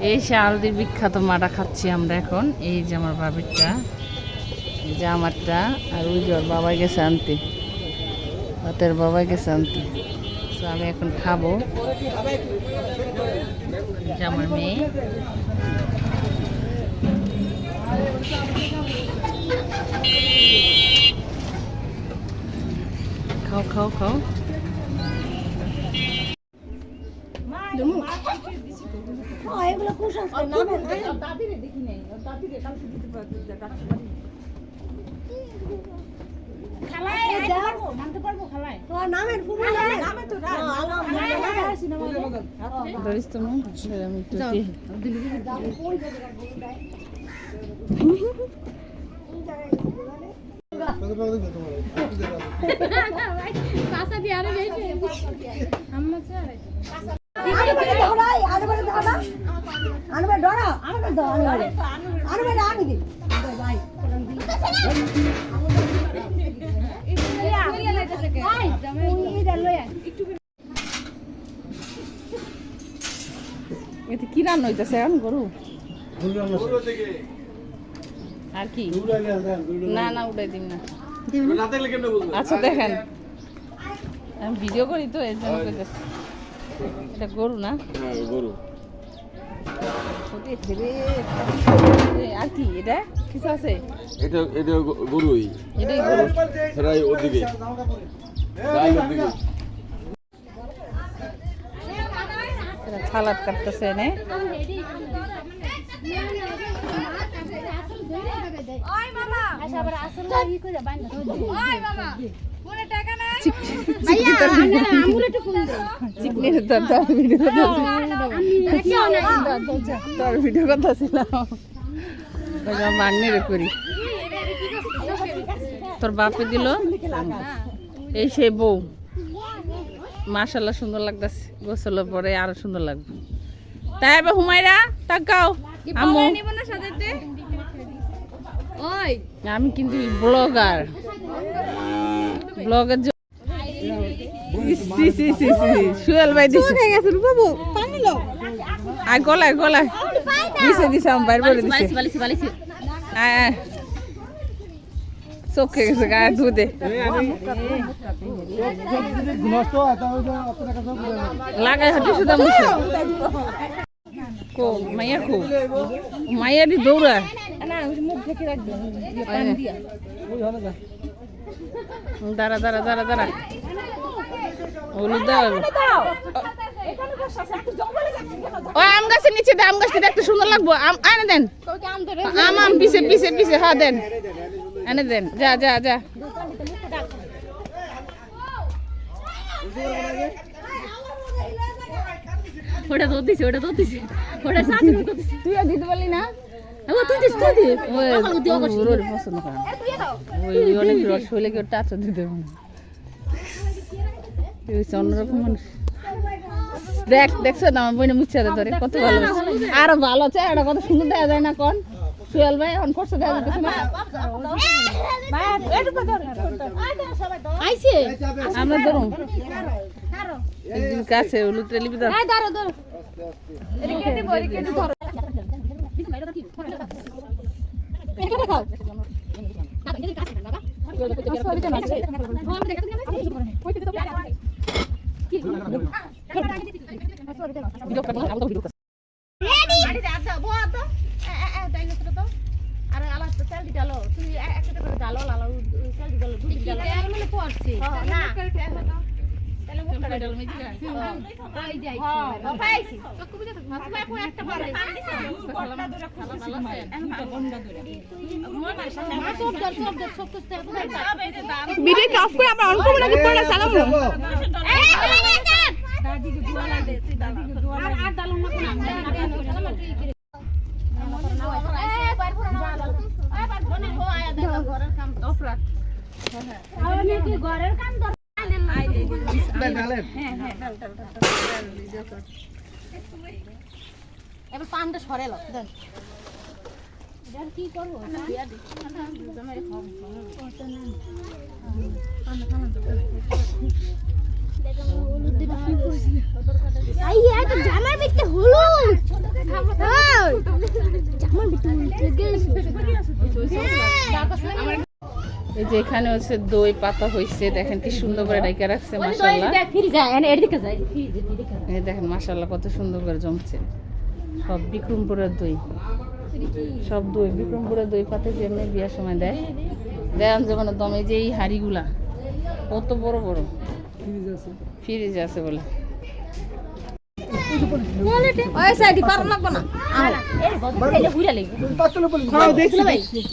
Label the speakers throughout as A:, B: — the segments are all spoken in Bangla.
A: এই শালদির বিখ্যাত মাটা খাচ্ছি আমরা এখন। এই যে আমার বাবিরটা, এই যে আমারটা, আর ওই যে ওর বাবাই গেছে আনতে, ওদের বাবাই গেছে আনতে। তো আমি এখন খাবো। যে আমার মেয়ে, খাও খাও খাও।
B: এগুলো কুসংস্কার নামের
A: এতে কি রান্না হইতেছে এখন? গরু আর কি? না না, উঠাই দিন না। আচ্ছা দেখেন, আমি ভিডিও করি তো এর জন্য কইতেছি। এটা গরু না?
C: গরু।
A: আর কি এটা? কিছু আছে?
C: এটা গরুই।
A: এটাই গরু।
C: ফেরাই ওদিকে। যাই ওদিকে।
A: সালাদ কাটতেছে নে। ভিডিও কথা ছিলাম মান্যের করি। তোর বাপে দিল এই সেই বউ, মাশাআল্লাহ সুন্দর লাগতেছে। গোসলের পরে আরো সুন্দর লাগবে। তাই এবার হুমায়রা তাকাও। আমি কিন্তু ব্লগার, ব্লগের সুয়েল ভাই দিছে আর গলায় গলায় দিছে দিছে আমার বাইর করে দিছে। চোখে গেছে গায়ে দুধে লাগাই হাঁটি শুধু কো মাইয়া কো মাইয়া দি দৌড়া দাঁড়া দাঁড়া দাঁড়া দাঁড়া হলুদ দাও। ও আম গাছের নিচে দে, আম গাছটা দেখতে সুন্দর লাগবো। আম আনে দেন, আম আম পিছে পিছে পিছে, হ্যাঁ দেন, এনে দেন। যা যা যা। ওটা তো দিছে, ওটা তো দিছে, ওটা সাথে তো দিছে। তুই আর দিতে পারলি না? ও তুই দিস, তুই দি। ওই ওর পছন্দ করে ওই অনেক রস হইলে কি ওটা আচ্ছা দিতে হবে না। তুই অন্যরকম মানুষ। দেখ দেখছো না আমার বইনে মুচ্ছাতে ধরে কত ভালো, আরো ভালো আছে। এটা কত সুন্দর দেখা যায় না কোন সুয়েল ভাই? এখন করছে দেখা যাচ্ছে না। আমরা ধরুন একদিন কাছে উলুতে লিপি ধর। ভিডিও অফ করে আমরা অন করব নাকি পড়া চালাবো? দাদিকে দুয়ালা দে, তুই দাদিকে দুয়ালা আর ডালন না কোন ঘরের কাম অফ রাখ। আমি কি ঘরের কাম ধর আই দে ডালেন। হ্যাঁ হ্যাঁ ডাল ডাল ডাল ভিডিও কর। এবার পানটা সরে লাও দেন। দেন কি করব? দিয়া দি জমারে খাও ওটা না পান খানা তো দেখো হলুদ দিবা কি কইছি। আই এই তো জামার ভিতরে হলুদ। এই যে এখানে হচ্ছে দই পাতা হয়েছে, দেখেন কি সুন্দর করে রেখে রাখছে মাশাআল্লাহ। এই দেখেন মাশাআল্লাহ কত সুন্দর করে জমছে, সব বিক্রমপুরের দই, সব দই বিক্রমপুরের দই পাতা যেমনি বিয়ার সময় দেয় দেন যেমন দমে যে এই হাড়িগুলা কত বড় বড় ফ্রিজ আছে বলে।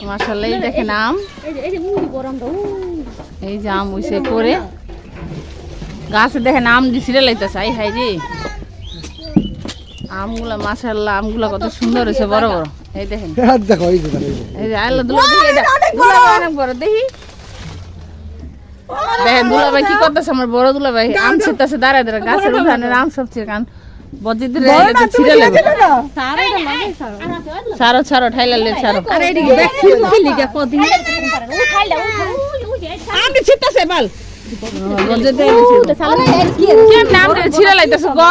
A: মাশাআল্লাহ এই দেখেন আম, এই যে আম হইছে করে গাছে দেখেন আম দিছিলে লাইতেছে। আই হাই রে আমগুলা মাশাআল্লাহ, আমগুলা কত সুন্দর হয়েছে বড় বড়। এই দেখেন এই যে আল্লাহ দুলাভাই অনেক বড় দেখি দেখেন দুলাভাই কি করতেছে, আমার বড় দুলাভাই আম ছিটতেছে দাঁড়ায় দাঁড়ায় গাছের উঠানের আম সব ছিঁড়ে কারণ বজিদের ছিঁড়ে লাগবে। ছাড়ো ছাড়ো ঠাইলালে ছাড়ো, আমি ছিটতেছে বাল ছিঁড়ে লাইতেছে গ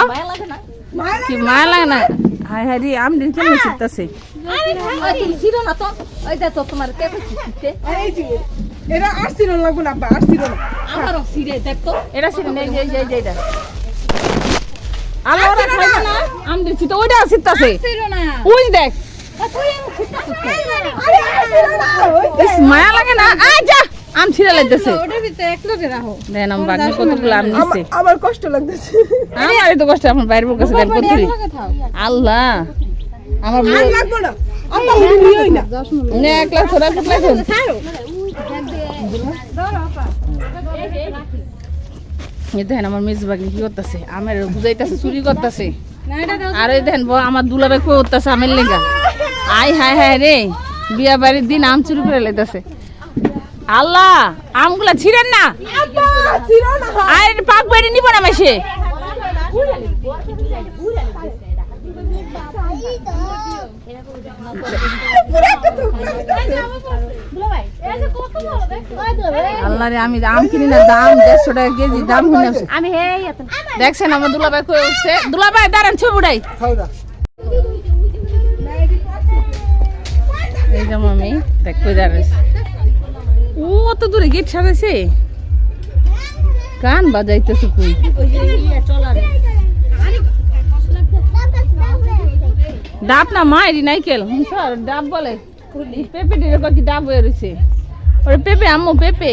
A: কি মায়া লাগে না। হাই হাই রে আম দিন কেমন ছিটতেছে
B: এটা আর সিরন লাগবে না, আর সিরন
A: আমারও সিরে দেখতো এটা সিরে নেই যে যে এটা আলো ওরা খাইবে না আম দিছি তো ওইটা ছিটতাছে ওই দেখ ইস মায়া লাগে না আ যা আম ছিঁড়ে লাইতেছে
B: ওটার ভিতরে এক লোকে রাখো
A: দেন আম বাগনি কতগুলো আম নিছে
B: আমার কষ্ট লাগতেছে
A: আমারই তো কষ্ট আপনার বাইরের কাছে দেন কতরি আল্লাহ আমার বউ
B: লাগবে না আপা হুড়ি নিয়ই না
A: নে একলা ছোড়া পুতলা কোন এই দেখেন আমার মেজ বাগনি কি করতেছে আমের বুঝাইতেছে চুরি করতেছে আর এই দেখেন আমার দুলাভাই কই করতেছে আমের লেগা আই হাই হাই রে বিয়া বাড়ির দিন আম চুরি করে লাইতেছে আল্লাহ আমগুলা ছিড়েন না আর পাক বাড়ি নিব না মাসে আল্লাহ রে আমি আম কিনি না দাম 150 টাকা কেজি দাম হইনা আমি দেখছেন আমার দুলাভাই কই উঠছে দুলাভাই দাঁড়ান ছবি উড়াই এই যে মামি দেখ কই দাঁড়াইছে ও অত দূরে গেট সাজাইছে গান বাজাইতেছে কই ডাব না মাইরি নাইকেল স্যার ডাব বলে পেঁপে দিয়ে কি ডাব হয়ে রয়েছে ওরে পেঁপে আম্মু পেঁপে